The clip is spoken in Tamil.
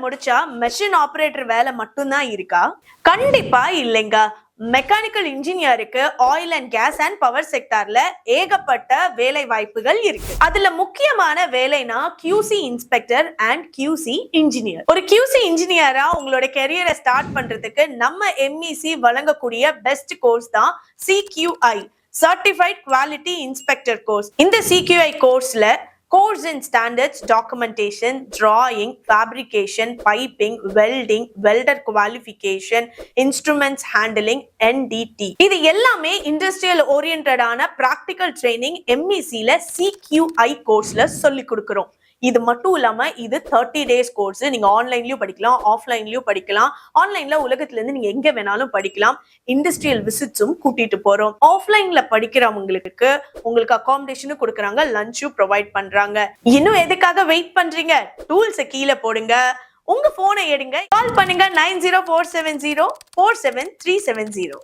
முடிச்சா மெஷின் ஆபரேட்டர் வேலை மட்டும்தான் இருக்கா? கண்டிப்பா இல்லைங்க. மெக்கானிக்கல் இன்ஜினியருக்கு oil and gas and power செக்டார்ல ஏகப்பட்ட வேலை வாய்ப்புகள் இருக்கு. அதுல முக்கியமான வேலைனா QC inspector and QC engineer. ஒரு QC இன்ஜினியரா உங்களோட கெரியரை ஸ்டார்ட் பண்றதுக்கு நம்ம MEC வழங்கக்கூடிய பெஸ்ட் கோர்ஸ் தான் CQI, Certified Quality Inspector course. இந்த CQI கோர்ஸ்ல course in standards, documentation, drawing, fabrication, piping, welding, welder qualification, instruments handling, NDT. இது எல்லாமே இண்டஸ்ட்ரியல் ஓரியன்டான பிராக்டிக்கல் ட்ரைனிங் MECல CQI கோர்ஸ்ல சொல்லி கொடுக்கிறோம். இது மட்டும் இல்லாம இது 30 days கோர்ஸ். நீங்க ஆன்லைன்லயும் படிக்கலாம், ஆஃப்லைன்லயும் படிக்கலாம். ஆன்லைன்ல உலகத்துல இருந்து நீங்க எங்க வேணாலும் படிக்கலாம். இண்டஸ்ட்ரியல் விசிட்ஸும் கூட்டிட்டு போறோம். ஆஃப்லைன்ல படிக்கிறவங்களுக்கு உங்களுக்கு அகாமடேஷனும் கொடுக்குறாங்க, லஞ்சும் ப்ரொவைட் பண்றாங்க. இன்னும் எதுக்காக வெயிட் பண்றீங்க? டூல்ஸை கீழே போடுங்க, உங்க போனை எடுங்க, கால் பண்ணுங்க 9047047370.